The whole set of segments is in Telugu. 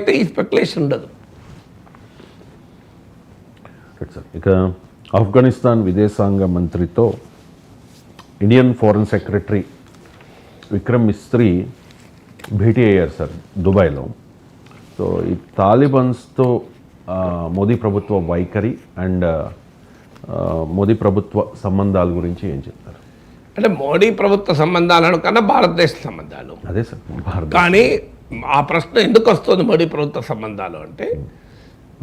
అయితే ఈ స్పెక్యులేషన్ ఉండదు. ఇక ఆఫ్ఘనిస్తాన్ విదేశాంగ మంత్రితో Indian foreign secretary Vikram Misri భేటీ అయ్యారు సార్ దుబాయ్లో. సో ఈ తాలిబాన్స్తో మోదీ ప్రభుత్వ వైఖరి అండ్ మోదీ ప్రభుత్వ సంబంధాల గురించి ఏం చెప్తారు? అంటే మోడీ ప్రభుత్వ సంబంధాలను కన్నా భారతదేశ సంబంధాలు అదే సార్ భారత. కానీ ఆ ప్రశ్న ఎందుకు వస్తుంది మోడీ ప్రభుత్వ సంబంధాలు అంటే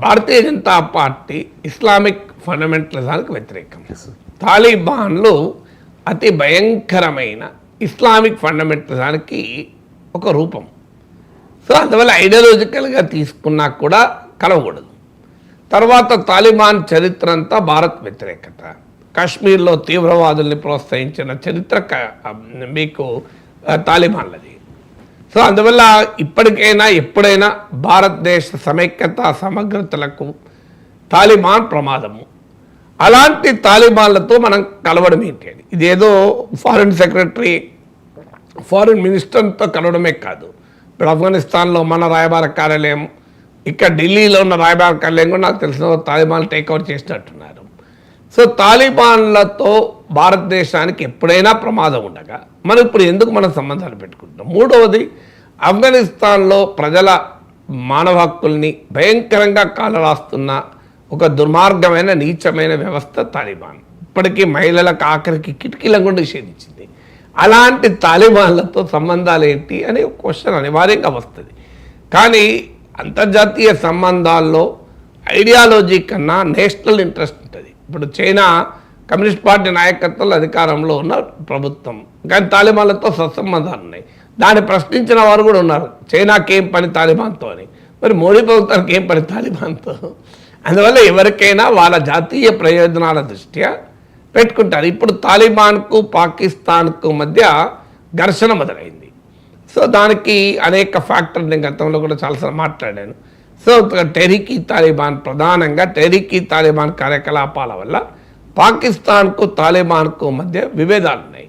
భారతీయ జనతా పార్టీ ఇస్లామిక్ ఫండమెంటలిజానికి వ్యతిరేకం. తాలిబాన్లు అతి భయంకరమైన ఇస్లామిక్ ఫండమెంటలిజానికి ఒక రూపం. సో అందువల్ల ఐడియాలజికల్గా తీసుకున్నా కూడా కలవకూడదు. తర్వాత తాలిబాన్ చరిత్ర అంతా భారత్ వ్యతిరేకత, కాశ్మీర్లో తీవ్రవాదుల్ని ప్రోత్సహించిన చరిత్ర మీకు తాలిబాన్లది. సో అందువల్ల ఇప్పటికైనా ఎప్పుడైనా భారతదేశ సమైక్యత సమగ్రతలకు తాలిబాన్ ప్రమాదము. అలాంటి తాలిబాన్లతో మనం కలవడం ఏంటి? ఇదేదో ఫారిన్ సెక్రటరీ ఫారిన్ మినిస్టర్తో కలవడమే కాదు, ఇప్పుడు ఆఫ్ఘనిస్తాన్లో మన రాయబార కార్యాలయం, ఇక్కడ ఢిల్లీలో ఉన్న రాయబార కార్యాలయం కూడా నాకు తెలిసిన తాలిబాన్ టేక్ఓవర్ చేసినట్టున్నారు. సో తాలిబాన్లతో భారతదేశానికి ఎప్పుడైనా ప్రమాదం ఉండగా మనం ఇప్పుడు ఎందుకు మనం సంబంధాలు పెట్టుకుంటున్నాం? మూడవది, ఆఫ్ఘనిస్తాన్లో ప్రజల మానవ హక్కుల్ని భయంకరంగా కాలరాస్తున్న ఒక దుర్మార్గమైన నీచమైన వ్యవస్థ తాలిబాన్. ఇప్పటికీ మహిళలకు ఆఖరికి కిటికీలను కూడా నిషేధించింది. అలాంటి తాలిబాన్లతో సంబంధాలు ఏంటి అనే క్వశ్చన్ అనివార్యంగా వస్తుంది. కానీ అంతర్జాతీయ సంబంధాల్లో ఐడియాలజీ కన్నా నేషనల్ ఇంట్రెస్ట్ ఉంటుంది. ఇప్పుడు చైనా కమ్యూనిస్ట్ పార్టీ నాయకత్వంలో అధికారంలో ఉన్న ప్రభుత్వం, కానీ తాలిబాన్లతో సత్సంబంధాలు ఉన్నాయి. దాన్ని ప్రశ్నించిన వారు కూడా ఉన్నారు, చైనాకి ఏం పని తాలిబాన్తో అని. మరి మోడీ ప్రభుత్వానికి ఏం పని తాలిబాన్తో? అందువల్ల ఎవరికైనా వాళ్ళ జాతీయ ప్రయోజనాల దృష్ట్యా పెట్టుకుంటారు. ఇప్పుడు తాలిబాన్కు పాకిస్తాన్కు మధ్య ఘర్షణ మొదలైంది. సో దానికి అనేక ఫ్యాక్టర్లు నేను గతంలో కూడా చాలాసార్లు మాట్లాడాను. సో టెహ్రీక్ తాలిబాన్, ప్రధానంగా టెహ్రీక్ తాలిబాన్ కార్యకలాపాల వల్ల పాకిస్తాన్కు తాలిబాన్కు మధ్య విభేదాలు ఉన్నాయి.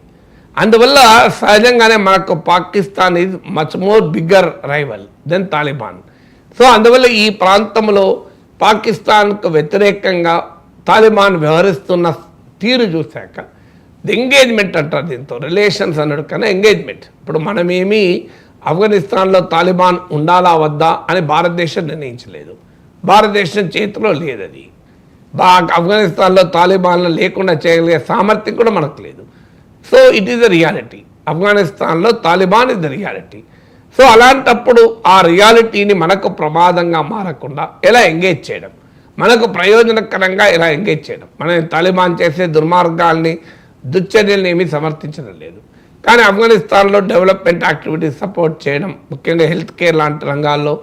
అందువల్ల సహజంగానే మనకు Pakistan is much more bigger rival than Taliban. So అందువల్ల ఈ ప్రాంతంలో పాకిస్తాన్కు వ్యతిరేకంగా తాలిబాన్ వ్యవహరిస్తున్న తీరు చూశాక ఎంగేజ్మెంట్ అంటారు, దీంతో రిలేషన్స్ అన్నాడు కన్నా ఎంగేజ్మెంట్. ఇప్పుడు మనమేమి ఆఫ్ఘనిస్తాన్లో తాలిబాన్ ఉండాలా వద్దా అని భారతదేశం నిర్ణయించలేదు, భారతదేశం చేతిలో లేదు. అది ఆఫ్ఘనిస్తాన్లో తాలిబాన్లు లేకుండా చేయగలిగే సామర్థ్యం కూడా మనకు లేదు. So it is the reality. ఆఫ్ఘనిస్తాన్లో Taliban is the reality. So అలాంటప్పుడు ఆ రియాలిటీని మనకు ప్రమాదంగా మారకుండా ఎలా ఎంగేజ్ చేయడం, మనకు ప్రయోజనకరంగా ఎలా ఎంగేజ్ చేయడం. మనం తాలిబాన్ చేసే దుర్మార్గాల్ని దుశ్చర్యల్ని ఏమీ సమర్థించడం లేదు, కానీ ఆఫ్ఘనిస్తాన్లో డెవలప్మెంట్ యాక్టివిటీస్ సపోర్ట్ చేయడం, ముఖ్యంగా హెల్త్ కేర్ లాంటి రంగాల్లో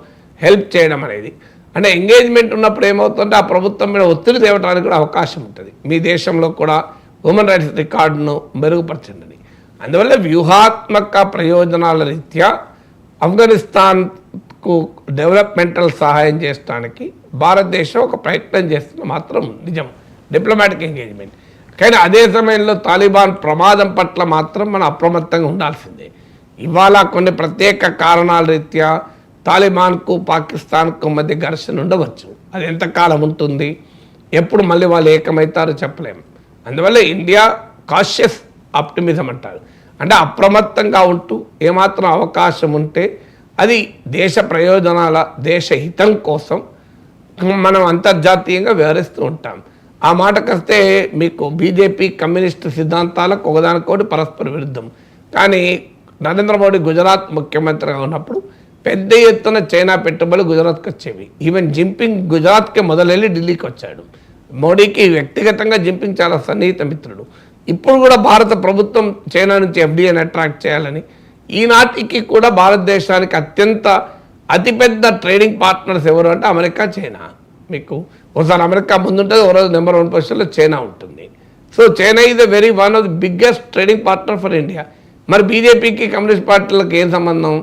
హెల్ప్ చేయడం అనేది, అంటే ఎంగేజ్మెంట్ ఉన్నప్పుడు ఏమవుతుందంటే ఆ ప్రభుత్వం మీద ఒత్తిడి తేవడానికి కూడా అవకాశం ఉంటుంది. మీ దేశంలో కూడా హ్యూమన్ రైట్స్ రికార్డును మెరుగుపరచండి. అందువల్ల వ్యూహాత్మక ప్రయోజనాల రీత్యా ఆఫ్ఘనిస్తాన్కు డెవలప్మెంటల్ సహాయం చేయడానికి భారతదేశం ఒక ప్రయత్నం చేస్తున్న మాత్రం నిజం, డిప్లొమాటిక్ ఎంగేజ్మెంట్. కానీ అదే సమయంలో తాలిబాన్ ప్రమాదం పట్ల మాత్రం మనం అప్రమత్తంగా ఉండాల్సిందే. ఇవాళ కొన్ని ప్రత్యేక కారణాల రీత్యా తాలిబాన్కు పాకిస్తాన్కు మధ్య ఘర్షణ ఉండవచ్చు. అది ఎంతకాలం ఉంటుంది, ఎప్పుడు మళ్ళీ వాళ్ళు ఏకమవుతారో చెప్పలేము. అందువల్ల ఇండియా కాషియస్ ఆప్టిమిజం అంటారు, అంటే అప్రమత్తంగా ఉంటూ ఏమాత్రం అవకాశం ఉంటే అది దేశ ప్రయోజనాల, దేశ హితం కోసం మనం అంతర్జాతీయంగా వ్యవహరిస్తూ ఉంటాం. ఆ మాటకొస్తే మీకు బీజేపీ కమ్యూనిస్టు సిద్ధాంతాలకు ఒకదానికోటి పరస్పర విరుద్ధం. కానీ నరేంద్ర మోడీ గుజరాత్ ముఖ్యమంత్రిగా ఉన్నప్పుడు పెద్ద ఎత్తున చైనా పెట్టుబడులు గుజరాత్కి వచ్చేవి. ఈవెన్ జింపింగ్ గుజరాత్కే మొదలెళ్ళి ఢిల్లీకి వచ్చాడు. మోడీకి వ్యక్తిగతంగా జింపింగ్ చాలా సన్నిహిత మిత్రుడు. ఇప్పుడు కూడా భారత ప్రభుత్వం చైనా నుంచి ఎఫ్డీఐని అట్రాక్ట్ చేయాలని, ఈనాటికి కూడా భారతదేశానికి అతిపెద్ద ట్రేడింగ్ పార్ట్నర్స్ ఎవరు అంటే అమెరికా, చైనా. మీకు ఒకసారి అమెరికా ముందుంటుంది, ఒక రోజు నెంబర్ 1 పొజిషన్లో చైనా ఉంటుంది. So China is a very one of the biggest trading partner for India. మరి బీజేపీకి కమ్యూనిస్ట్ పార్టీలకు ఏం సంబంధం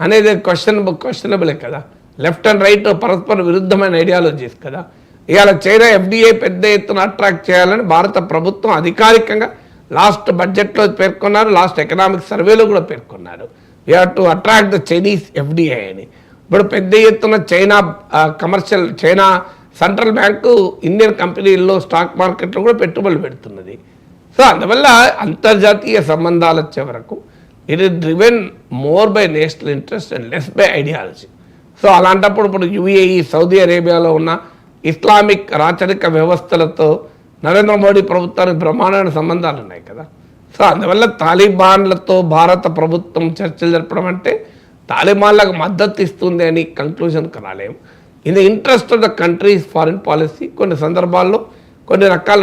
అనేది క్వశ్చనబులే కదా. లెఫ్ట్ అండ్ రైట్ పరస్పర విరుద్ధమైన ఐడియాలజీస్ కదా. ఇవాళ చైనా ఎఫ్డీఐ పెద్ద ఎత్తున అట్రాక్ట్ చేయాలని భారత ప్రభుత్వం అధికారికంగా లాస్ట్ బడ్జెట్లో పేర్కొన్నారు, లాస్ట్ ఎకనామిక్ సర్వేలో కూడా పేర్కొన్నారు. We have to attract the Chinese FDI అని. ఇప్పుడు పెద్ద ఎత్తున China commercial China central bank Indian కంపెనీల్లో స్టాక్ మార్కెట్లో కూడా పెట్టుబడులు పెడుతున్నది. సో అందువల్ల అంతర్జాతీయ సంబంధాలు వచ్చే వరకు it is driven more by national interest and less by ideology. So అలాంటప్పుడు ఇప్పుడు యుఏఈ సౌదీ అరేబియాలో ఉన్న ఇస్లామిక్ రాచరిక వ్యవస్థలతో నరేంద్ర మోడీ ప్రభుత్వానికి బ్రహ్మాండమైన సంబంధాలు ఉన్నాయి కదా. సో అందువల్ల తాలిబాన్లతో భారత ప్రభుత్వం చర్చలు జరపడం అంటే తాలిబాన్లకు మద్దతు ఇస్తుంది అని కంక్లూజన్కి రాలేము. In the interest of the country's foreign policy కొన్ని సందర్భాల్లో కొన్ని రకాల